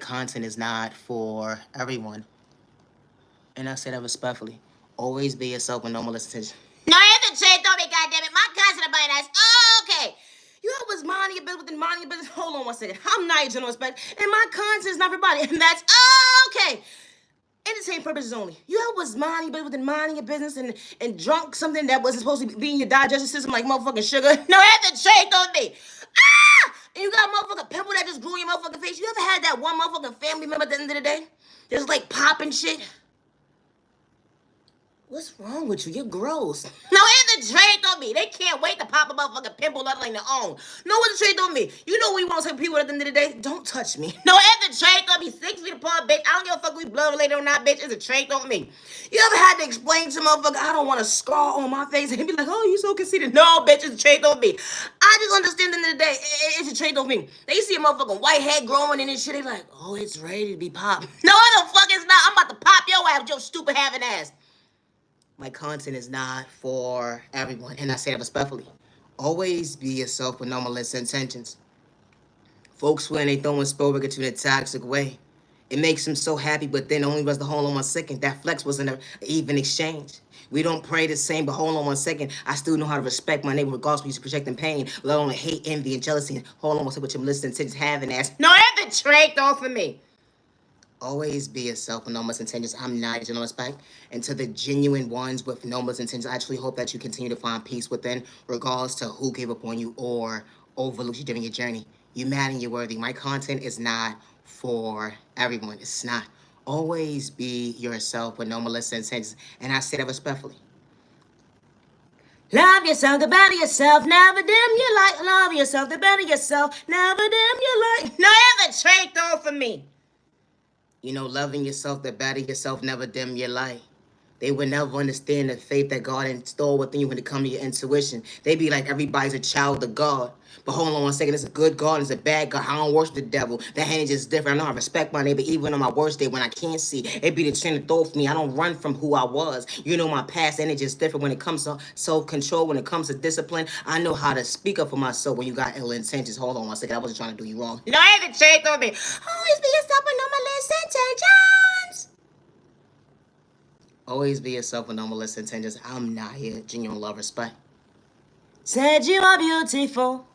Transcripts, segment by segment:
content is not for everyone. And I say that respectfully. Always be yourself with no molestation. No, Anthony, Shay, don't be goddamn it. My content about nice. Oh, okay. You always minding your business within minding your business. Hold on one second. I'm not your general respect, and my content is not for everybody, and that's okay. Entertainment purposes only. You always minding your business within minding your business and drunk something that wasn't supposed to be in your digestive system like motherfucking sugar. No, Anthony, Shay, don't be. And you got a motherfucking pimple that just grew in your motherfucking face. You ever had that one motherfucking family member at the end of the day? Just like popping shit? What's wrong with you? You're gross. No, it's a trade on me. They can't wait to pop a motherfucking pimple up like their own. No, it's a trade on me. You know what we want to say to people at the end of the day? Don't touch me. No, it's a trade on me. 6 feet apart, bitch. I don't give a fuck if we blood related or not, bitch. It's a trade on me. You ever had to explain to motherfucker, I don't want a scar on my face, and he be like, oh, you so conceited. No, bitch, it's a trade on me. I just understand at the end of the day, it's a trade on me. They see a motherfucking white head growing in this shit, they like, oh, it's ready to be popped. No, it the fuck is not. I'm about to pop your ass with your stupid having ass. My content is not for everyone, and I say that respectfully. Always be yourself with no malicious intentions. Folks, when they throwing Spielberg into a toxic way, it makes them so happy, but then only was the hold on 1 second. That flex wasn't an even exchange. We don't pray the same, but hold on 1 second. I still know how to respect my neighbor regardless of you projecting pain, let alone hate, envy, and jealousy. Hold on 1 second, what your malicious intentions having ass. No, that's the trait off of me. Always be yourself with no malicious intentions. I'm not your respect. And to the genuine ones with no malicious intentions, I actually hope that you continue to find peace within, regardless to who gave up on you or overlooked you during your journey. You mad and you're worthy. My content is not for everyone. It's not. Always be yourself with no malicious intentions. And I say that respectfully. Love yourself, the better yourself, never dim your light. Love yourself, the better yourself, never dim your light. No, ever trait though for me. You know, loving yourself, the better yourself, never dim your light. They would never understand the faith that God installed within you when it comes to your intuition. They be like, everybody's a child of God. But hold on 1 second, it's a good God, it's a bad God. I don't worship the devil. That hand is just different. I know I respect my neighbor even on my worst day when I can't see. It be the train of thought for me. I don't run from who I was. You know my past energy is different when it comes to self-control, when it comes to discipline. I know how to speak up for myself when you got ill intentions. Hold on 1 second, I wasn't trying to do you wrong. No, I haven't changed on me. Always be yourself with no malicious intentions. Always be yourself with no malicious intentions. I'm not here. Genuine love, respect. Said you are beautiful.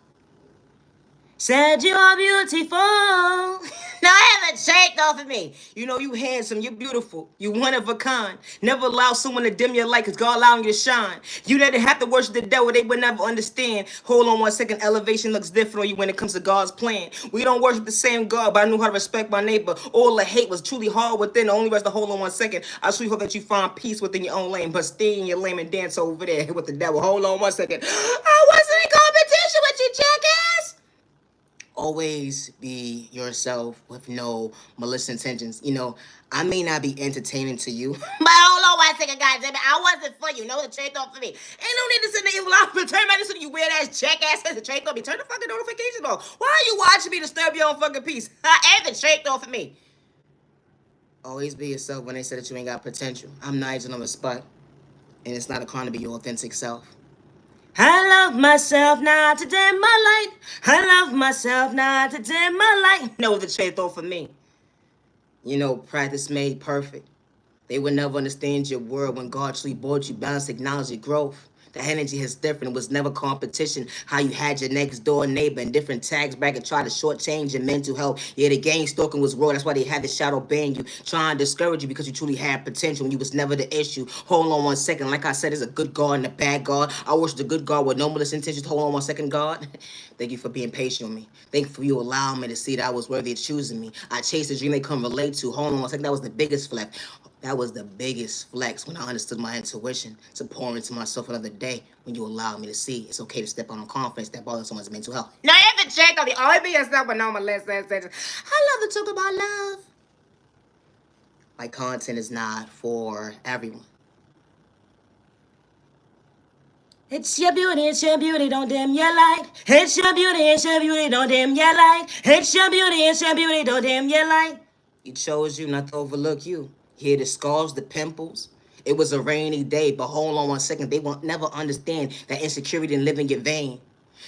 Said you are beautiful. Now I haven't shaked off of me. You know you handsome, you're beautiful, you one of a kind. Never allow someone to dim your light, cause God allowing you to shine. You didn't have to worship the devil, they would never understand. Hold on 1 second, elevation looks different on you when it comes to God's plan. We don't worship the same God, but I knew how to respect my neighbor. All the hate was truly hard within. The only rest to hold on 1 second. I truly hope that you find peace within your own lane, but stay in your lane and dance over there with the devil. Hold on 1 second. I wasn't in competition with you, jackass. Always be yourself with no malicious intentions. You know, I may not be entertaining to you, but hold on 1 second, guys. I wasn't for you. No, the trade off for me. Ain't no need to send the evil out. Turn back to you weird ass jackass. The trade off me. Turn the fucking notification off. Why are you watching me disturb your own fucking peace? And the trade off for me. Always be yourself when they say that you ain't got potential. I'm Nigel on the spot, and it's not a crime to be your authentic self. I love myself not to dim my light. I love myself not to dim my light. No, the trade though for me. You know, practice made perfect. They would never understand your word when God truly brought you balance, acknowledge your growth. The energy is different. It was never competition. How you had your next door neighbor and different tags back and try to shortchange your mental health. Yeah, the gang stalking was raw. That's why they had the shadow ban you, trying to discourage you because you truly had potential and you was never the issue. Hold on 1 second. Like I said, there's a good God and a bad God. I worship the good God with no malicious intentions. Hold on 1 second, God. Thank you for being patient with me. Thank you for you allowing me to see that I was worthy of choosing me. I chased a dream they couldn't relate to. Hold on 1 second. That was the biggest flex. That was the biggest flex when I understood my intuition to pour into myself another day when you allowed me to see it's okay to step on confidence that bothers someone's mental health. Now, you have to check on the always be yourself with no malicious intentions. I love to talk about love. My content is not for everyone. It's your beauty, don't dim your light. It's your beauty, don't dim your light. It's your beauty, don't dim your light. He chose you not to overlook you. Hear the scars, the pimples. It was a rainy day, but hold on 1 second. They won't never understand that insecurity and living in vain.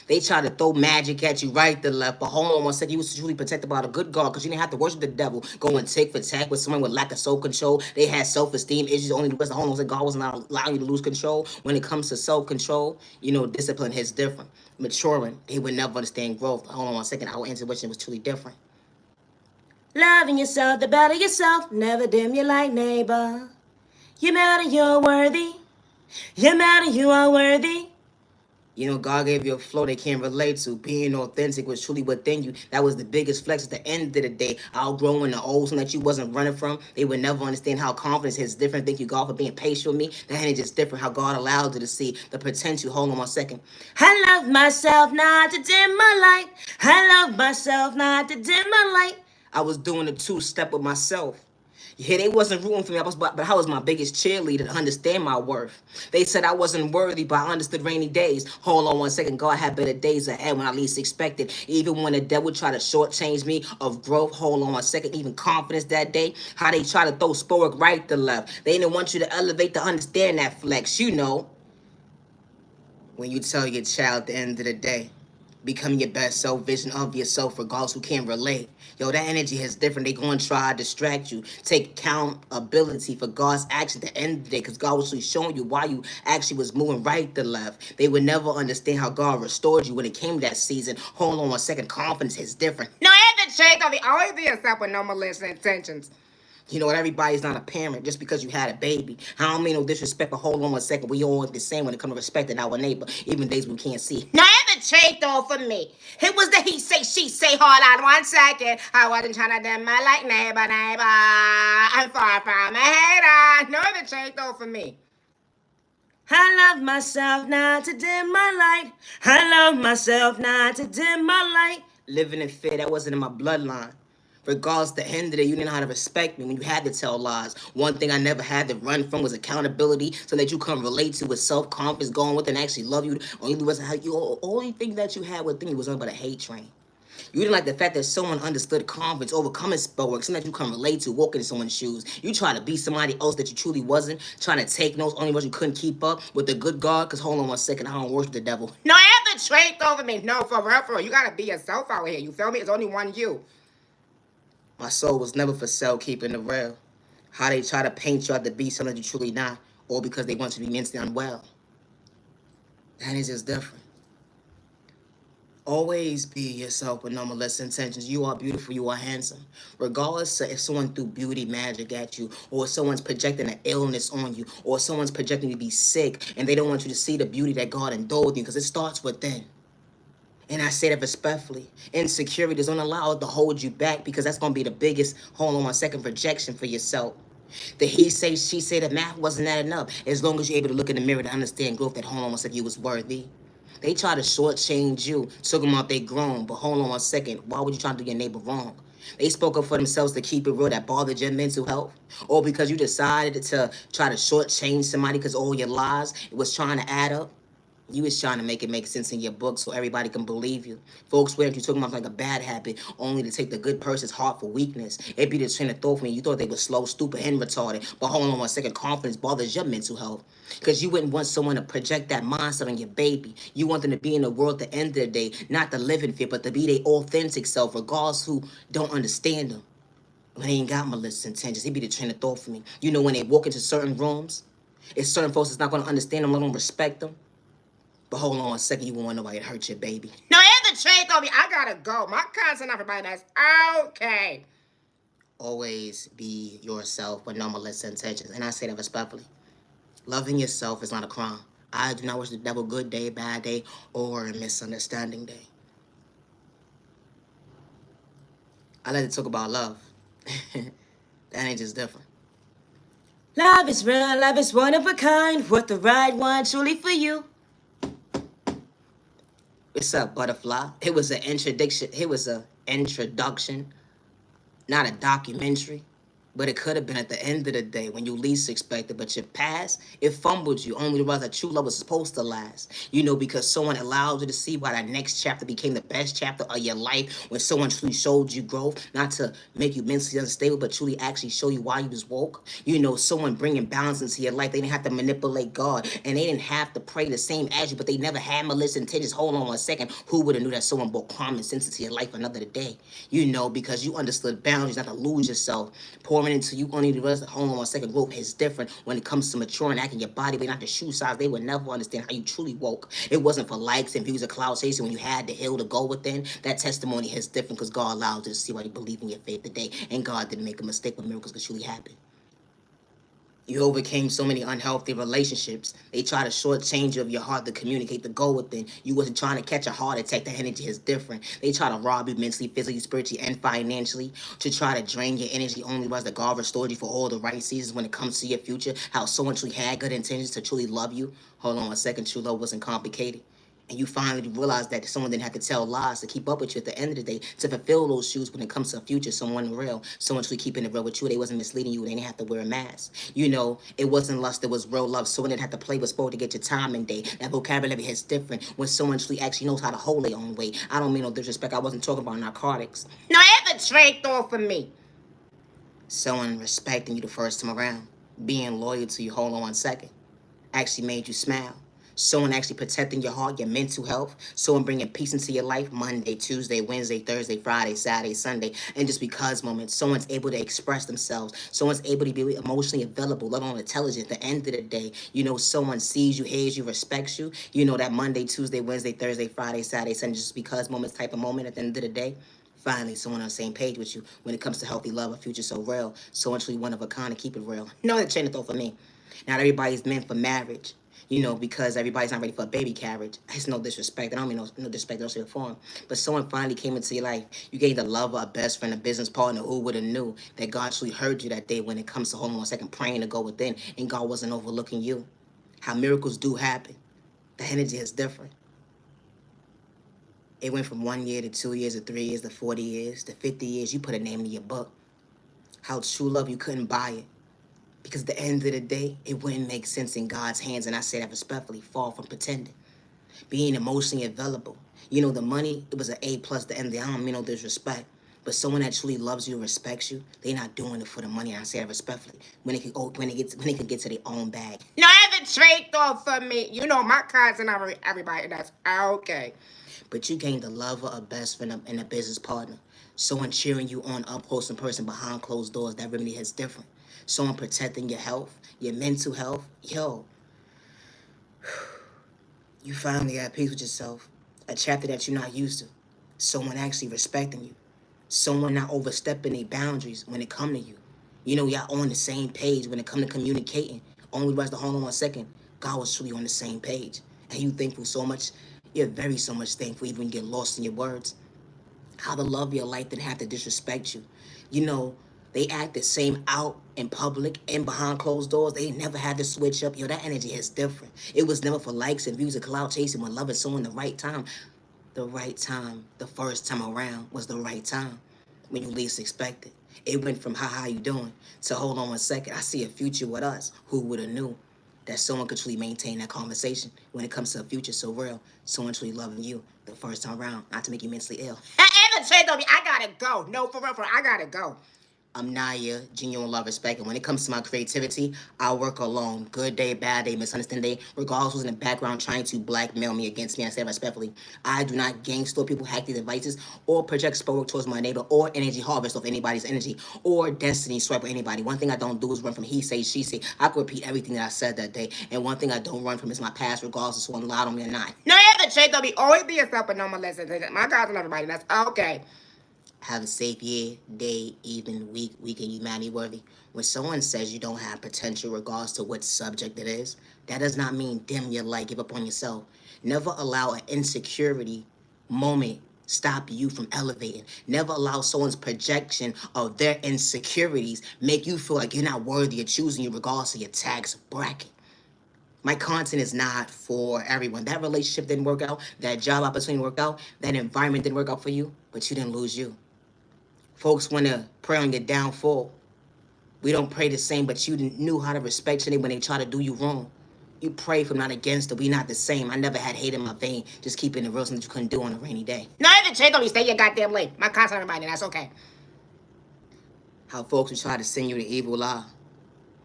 They try to throw magic at you right to left, but hold on one second. You was truly protected by the good God because you didn't have to worship the devil. Go and tick for tack with someone with lack of self-control. They had self-esteem issues only because the hold on, God was not allowing you to lose control. When it comes to self-control, discipline is different. Maturing, they would never understand growth. Hold on one second. Our intuition was truly different. Loving yourself, the better yourself. Never dim your light, neighbor. You matter, you're worthy. You matter, you are worthy. God gave you a flow they can't relate to. Being authentic was truly within you. That was the biggest flex at the end of the day. Outgrowing the old one that you wasn't running from. They would never understand how confidence is different. Thank you, God, for being patient with me. That ain't just different. How God allowed you to see the potential. Hold on one second. I love myself not to dim my light. I love myself not to dim my light. I was doing a two-step with myself. Yeah, they wasn't rooting for me, but I was my biggest cheerleader to understand my worth. They said I wasn't worthy, but I understood rainy days. Hold on one second, God had better days ahead when I least expected. Even when the devil tried to shortchange me of growth, hold on one second, even confidence that day, how they try to throw sport right to left. They didn't want you to elevate to understand that flex, when you tell your child at the end of the day, become your best self, vision of yourself, regardless who can't relate. That energy is different. They going to try to distract you. Take accountability for God's action at the end of the day, because God was really showing you why you actually was moving right to left. They would never understand how God restored you when it came to that season. Hold on one second. Confidence is different. No, I have to shake off. Always be yourself with no malicious intentions. Everybody's not a parent just because you had a baby. I don't mean no disrespect, but hold on one second. We all the same when it comes to respecting our neighbor, even days we can't see. Now, ever checked off for me? It was the he say, she say, hold on 1 second. I wasn't trying to dim my like neighbor. I'm far from a hater. No, ever checked off for me. I love myself not to dim my light. I love myself not to dim my light. Living in fear, that wasn't in my bloodline. Regardless, the end of the day, you didn't know how to respect me when you had to tell lies. One thing I never had to run from was accountability, so that you can relate to with self-confidence, going with and actually love you. Only thing that you had within you was nothing but a hate train. You didn't like the fact that someone understood confidence, overcoming spell work, something that you can relate to, walking in someone's shoes. You try to be somebody else that you truly wasn't, trying to take notes, only ones you couldn't keep up with the good God, because hold on 1 second, I don't worship the devil. No, I have the trait over me. No, for real. You got to be yourself out here. You feel me? It's only one you. My soul was never for sale, keeping it real. How they try to paint you out to be something you truly not, or because they want you to be mentally unwell. That is just different. Always be yourself with no malicious intentions. You are beautiful, you are handsome. Regardless of if someone threw beauty magic at you, or someone's projecting an illness on you, or someone's projecting you to be sick, and they don't want you to see the beauty that God endowed you, because it starts within. And I say that respectfully. Insecurity doesn't allow it to hold you back, because that's going to be the biggest, hold on 1 second, projection for yourself. The he say, she say, the math wasn't that enough. As long as you're able to look in the mirror to understand growth, that hold on 1 second, you was worthy. They try to shortchange you, took them out they grown, but hold on 1 second, why would you try to do your neighbor wrong? They spoke up for themselves to keep it real, that bothered your mental health, or because you decided to try to shortchange somebody because all your lies, it was trying to add up. You was trying to make it make sense in your book so everybody can believe you. Folks swear that you're talking about like a bad habit, only to take the good person's heart for weakness. It be the train of thought for me. You thought they were slow, stupid, and retarded. But hold on 1 second, confidence bothers your mental health. Because you wouldn't want someone to project that mindset on your baby. You want them to be in the world at the end of the day, not to live in fear, but to be their authentic self, regardless who don't understand them. When they ain't got malicious intentions, it be the train of thought for me. When they walk into certain rooms, it's certain folks that's not going to understand them, let them respect them. But hold on 1 second, you won't want nobody to hurt your baby. No, here's the trade on me. I gotta go. My content, everybody, that's okay. Always be yourself with no malicious intentions. And I say that respectfully. Loving yourself is not a crime. I do not wish the devil good day, bad day, or a misunderstanding day. I like to talk about love. That ain't just different. Love is real, love is one of a kind. What the right one truly for you. What's up, butterfly? It was an introduction. Not a documentary. But it could have been at the end of the day when you least expected. But your past, it fumbled you. Only to realize that true love was supposed to last. Because someone allowed you to see why that next chapter became the best chapter of your life. When someone truly showed you growth, not to make you mentally unstable, but truly actually show you why you was woke. Someone bringing balance into your life. They didn't have to manipulate God. And they didn't have to pray the same as you, but they never had malicious intentions. Hold on 1 second. Who would have knew that someone brought common sense into your life another day? Because you understood boundaries, not to lose yourself. Pouring into you only the rest. Hold on 1 second. Growth is different when it comes to maturing, acting your body, but not the shoe size. They would never understand how you truly woke. It wasn't for likes and views or cloud chasing. When you had the hill to go within, that testimony is different because God allowed you to see why you believe in your faith today. And God didn't make a mistake when miracles could truly happen. You overcame so many unhealthy relationships. They try to shortchange you of your heart to communicate the goal within. You wasn't trying to catch a heart attack. The energy is different. They try to rob you mentally, physically, spiritually, and financially to try to drain your energy. Only was that God restored you for all the right seasons when it comes to your future. How someone truly had good intentions to truly love you. Hold on 1 second. True love wasn't complicated. And you finally realize that someone didn't have to tell lies to keep up with you at the end of the day, to fulfill those shoes when it comes to a future, someone real, someone truly keeping it real with you. They wasn't misleading you. They didn't have to wear a mask. It wasn't lust, it was real love. Someone didn't have to play with sport to get your time and day. That vocabulary is different when someone truly actually knows how to hold their own weight. I don't mean no disrespect. I wasn't talking about narcotics. No, ever trade off for me. Someone respecting you the first time around, being loyal to you. Hold on 1 second. Actually made you smile. Someone actually protecting your heart, your mental health. Someone bringing peace into your life Monday, Tuesday, Wednesday, Thursday, Friday, Saturday, Sunday. And just because moments, someone's able to express themselves. Someone's able to be emotionally available, let alone intelligent. At the end of the day, someone sees you, hears you, respects you. That Monday, Tuesday, Wednesday, Thursday, Friday, Saturday, Sunday, just because moments type of moment at the end of the day. Finally, someone on the same page with you when it comes to healthy love, a future so real, so truly one of a kind, and keep it real. No, that chain of thought for me. Not everybody's meant for marriage. Because everybody's not ready for a baby carriage. It's no disrespect. I don't mean no disrespect, no shape or form. But someone finally came into your life. You gained a lover, a best friend, a business partner. Who would have knew that God actually heard you that day when it comes to hold on 1 second, praying to go within, and God wasn't overlooking you. How miracles do happen. The energy is different. It went from 1 year to 2 years to 3 years to 40 years to 50 years. You put a name in your book. How true love, you couldn't buy it. Because at the end of the day, it wouldn't make sense in God's hands. And I say that respectfully, far from pretending. Being emotionally available. The money, it was an A plus the end of the day. I don't mean no disrespect. But someone that truly loves you, respects you, they're not doing it for the money. And I say that respectfully. When they can get to their own bag. No, ever trade off for me. My cousin, everybody, that's okay. But you gained a lover, a best friend, and a business partner. Someone cheering you on up close in person behind closed doors. That really hits different. Someone protecting your health, your mental health. Yo, you finally got peace with yourself. A chapter that you're not used to. Someone actually respecting you. Someone not overstepping their boundaries when it come to you. Y'all on the same page when it come to communicating. Only rest to hold on 1 second. God was truly on the same page. And you thankful so much. You're very so much thankful even when you get lost in your words. How the love of your life didn't have to disrespect you. They act the same out in public and behind closed doors. They never had to switch up. That energy is different. It was never for likes and views or cloud chasing when loving someone the right time. The right time, the first time around was the right time when you least expected. It went from how you doing to hold on 1 second. I see a future with us. Who would have knew that someone could truly maintain that conversation when it comes to a future so real, someone truly loving you the first time around, not to make you mentally ill. I gotta go. No, for real, I gotta go. I'm Naya, genuine love, respect. And when it comes to my creativity, I work alone. Good day, bad day, misunderstanding day. Regardless who's in the background trying to blackmail me against me, I say respectfully, I do not gangster people, hack these devices, or project spell towards my neighbor, or energy harvest of anybody's energy, or destiny swipe with anybody. One thing I don't do is run from he say, she say. I could repeat everything that I said that day. And one thing I don't run from is my past, regardless of who lied on me or not. No, you have to check, don't be always be yourself, but no more lessons. My God's and everybody, that's okay. Have a safe year, day, evening, weekend, humanity worthy. When someone says you don't have potential regardless to what subject it is, that does not mean dim your light, give up on yourself. Never allow an insecurity moment stop you from elevating. Never allow someone's projection of their insecurities make you feel like you're not worthy of choosing you regardless of your tax bracket. My content is not for everyone. That relationship didn't work out, that job opportunity worked out, that environment didn't work out for you, but you didn't lose you. Folks want to prey on your downfall. We don't pray the same, but you knew how to respect your neighbor when they try to do you wrong. You pray from not against it. We not the same. I never had hate in my vein. Just keeping it real, something that you couldn't do on a rainy day. No, I haven't changed on you. Stay your goddamn lane. My constant reminder. That's okay. How folks would try to send you the evil lie,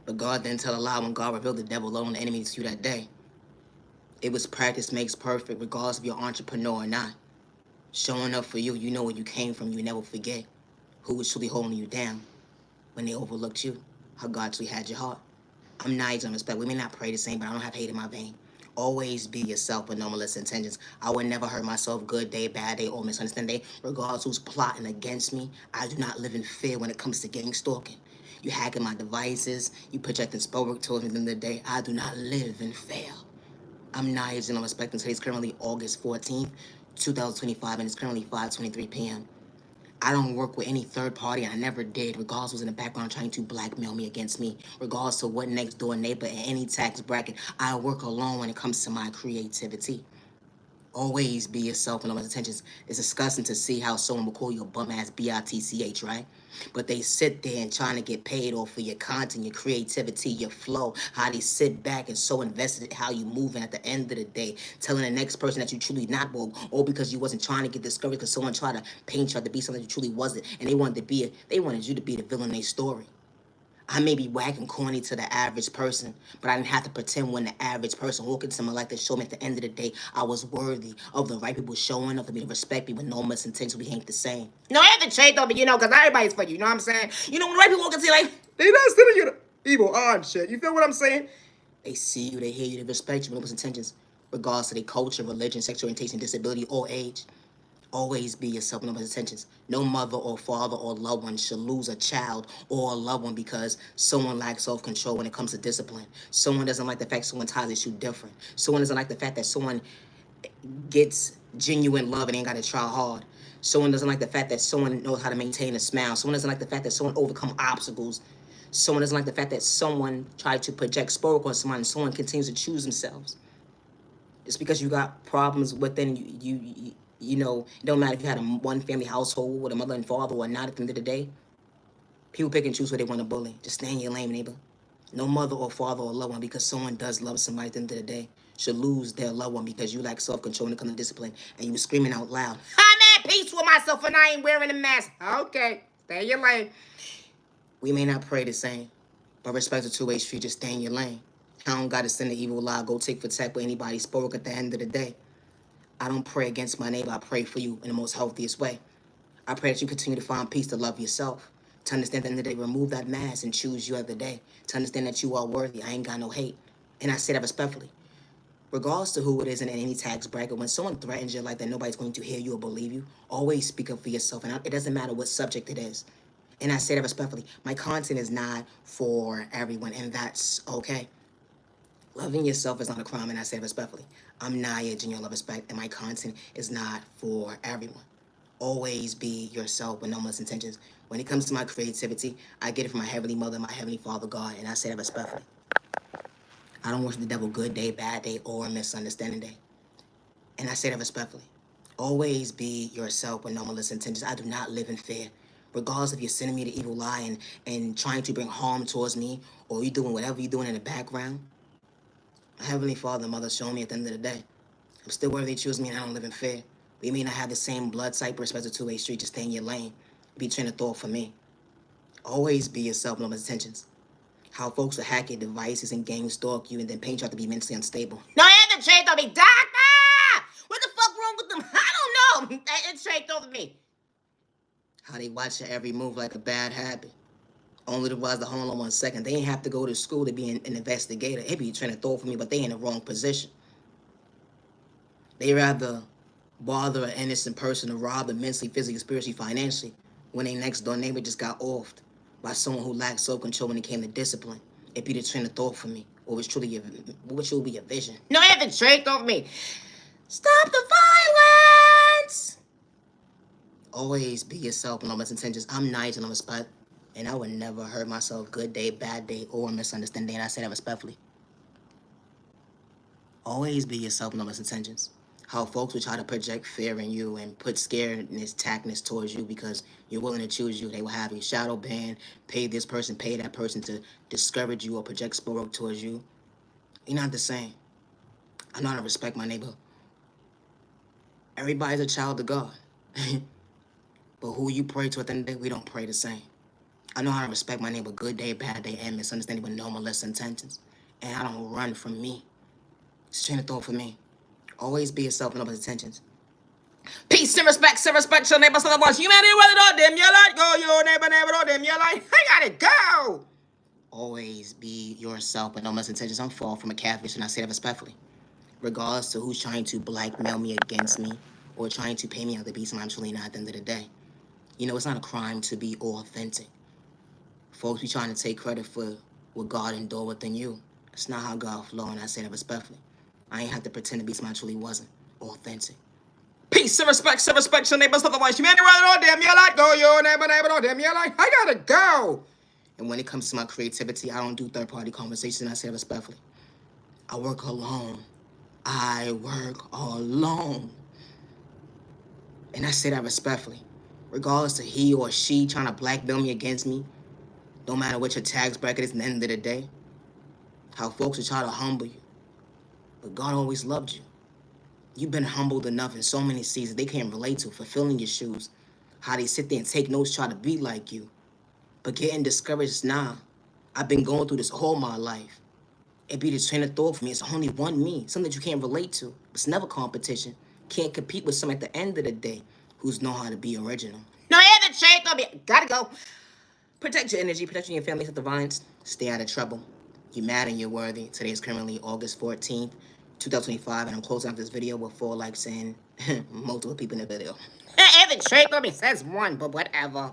but God didn't tell a lie when God revealed the devil on the enemy to you that day. It was practice makes perfect, regardless if you're an entrepreneur or not. Showing up for you, you know where you came from. You never forget who was truly holding you down when they overlooked you. How God truly had your heart. I'm nice and respect. We may not pray the same, but I don't have hate in my vein. Always be yourself with no malicious intentions. I would never hurt myself, good day, bad day, or misunderstand day. Regardless who's plotting against me, I do not live in fear when it comes to gang stalking. You hacking my devices, you projecting spell work towards me at the end of the day. I do not live in fear. I'm Nige and I'm respecting. Today's currently August 14th, 2025, and it's currently 5:23 p.m. I don't work with any third party, and I never did, regardless who's in the background trying to blackmail me against me, regardless of what next door neighbor in any tax bracket. I work alone when it comes to my creativity. Always be yourself and all intentions. It's disgusting to see how someone will call you a bum ass bitch, right? But they sit there and trying to get paid off for your content, your creativity, your flow, how they sit back and so invested in how you move, and at the end of the day, telling the next person that you truly not woke, or because you wasn't trying to get discouraged because someone tried to paint you out to be something you truly wasn't, and they wanted you to be the villain in their story. I may be whack and corny to the average person, but I didn't have to pretend when the average person walked into my life to show me at the end of the day I was worthy of the right people showing up for me to respect me with no misintention. We ain't the same. No, I have to change though, but because everybody's for you. You know what I'm saying? When the right people walk into like, they not sending you the evil odd shit. You feel what I'm saying? They see you, they hear you, they respect you with no misintentions, regardless of their culture, religion, sexual orientation, disability, or age. Always be yourself with no intentions. No mother or father or loved one should lose a child or a loved one because someone lacks self-control when it comes to discipline. Someone doesn't like the fact someone ties their shoe different. Someone doesn't like the fact that someone gets genuine love and ain't got to try hard. Someone doesn't like the fact that someone knows how to maintain a smile. Someone doesn't like the fact that someone overcome obstacles. Someone doesn't like the fact that someone tried to project spoke on someone and someone continues to choose themselves. Just because you got problems within it don't matter if you had a one family household with a mother and father or not. At the end of the day, people pick and choose what they want to bully. Just stay in your lane, neighbor. No mother or father or loved one, because someone does love somebody at the end of the day, should lose their loved one because you lack self-control when it comes to discipline and you were screaming out loud, I'm at peace with myself and I ain't wearing a mask. Okay, stay in your lane. We may not pray the same, but respect the two-way street. Just stay in your lane. I don't got to send the evil lie, go take for tech with anybody spoke at the end of the day. I don't pray against my neighbor. I pray for you in the most healthiest way. I pray that you continue to find peace to love yourself. To understand that at the end of the day, remove that mask and choose you every day. To understand that you are worthy. I ain't got no hate. And I say that respectfully. Regardless to who it is in any tax bracket, when someone threatens your life that nobody's going to hear you or believe you, always speak up for yourself. And it doesn't matter what subject it is. And I say that respectfully. My content is not for everyone, and that's okay. Loving yourself is not a crime, and I say it respectfully. I'm Naya, genuine love, respect, and my content is not for everyone. Always be yourself with no malicious intentions. When it comes to my creativity, I get it from my heavenly mother, my heavenly father, God, and I say that respectfully. I don't worship the devil good day, bad day, or misunderstanding day. And I say that respectfully. Always be yourself with no malicious intentions. I do not live in fear. Regardless if you're sending me the evil lie and trying to bring harm towards me, or you doing whatever you're doing in the background, my Heavenly Father and Mother show me at the end of the day. I'm still worthy to choose me and I don't live in fear. We may not have the same blood type or respect to two-way street, just stay in your lane. Be train of thought for me. Always be yourself, no intentions. How folks will hack your devices and gang stalk you and then paint you out to be mentally unstable. No, I haven't changed on me, doctor! What the fuck wrong with them? I don't know. It's changed over me. How they watch your every move like a bad habit. Only to realize the hold on 1 second. They ain't have to go to school to be an investigator. It be trying to throw for me, but they in the wrong position. They rather bother an innocent person to rob them mentally, physically, spiritually, financially, when they next door neighbor just got offed by someone who lacked self-control when it came to discipline. It be the train of thought for me. What would truly be your vision? No, you haven't trained off me. Stop the violence! Always be yourself and no misintentions. I'm nice and I'm respect. And I would never hurt myself good day, bad day, or misunderstanding. And I say that respectfully. Always be yourself and no misintentions. How folks will try to project fear in you and put scaredness, tackness towards you because you're willing to choose you. They will have you shadow ban, pay this person, pay that person to discourage you or project spore towards you. You're not the same. I know how to respect my neighbor. Everybody's a child of God. But who you pray to at the end of the day, we don't pray the same. I know how to respect my neighbor good day, bad day, and misunderstanding with no malicious intentions. And I don't run from me. It's a train of thought for me. Always be yourself and others' intentions. Peace and respect your neighbors, otherwise humanity, whether or dim your light, go your neighbor, or dim your light. I gotta go. Always be yourself but no malicious intentions. I'm far from a catfish and I say that respectfully. Regardless to who's trying to blackmail me against me or trying to pay me out to be something I'm truly not at the end of the day. You know, it's not a crime to be authentic. Folks be trying to take credit for what God endured within you. It's not how God flow, and I say that respectfully. I ain't have to pretend to be something I truly wasn't. Authentic. Peace and respect your neighbors, otherwise humanity, rather damn your light, go your neighbor, damn your light. I gotta go. And when it comes to my creativity, I don't do third-party conversations, and I say that respectfully. I work alone. I work alone. And I say that respectfully. Regardless to he or she trying to blackmail me against me, no matter what your tax bracket is at the end of the day, how folks will try to humble you. But God always loved you. You've been humbled enough in so many seasons they can't relate to, fulfilling your shoes. How they sit there and take notes, try to be like you. But getting discouraged, nah. I've been going through this all my life. It be the train of thought for me. It's only one me, something that you can't relate to. It's never competition. Can't compete with someone at the end of the day who's know how to be original. No, I haven't shake on me. Gotta go. Protect your energy, protect your family from the violence. Stay out of trouble. You're mad and you're worthy. Today is currently August 14th, 2025, and I'm closing out this video with 4 likes and multiple people in the video. Evan Shake on me says 1, but whatever.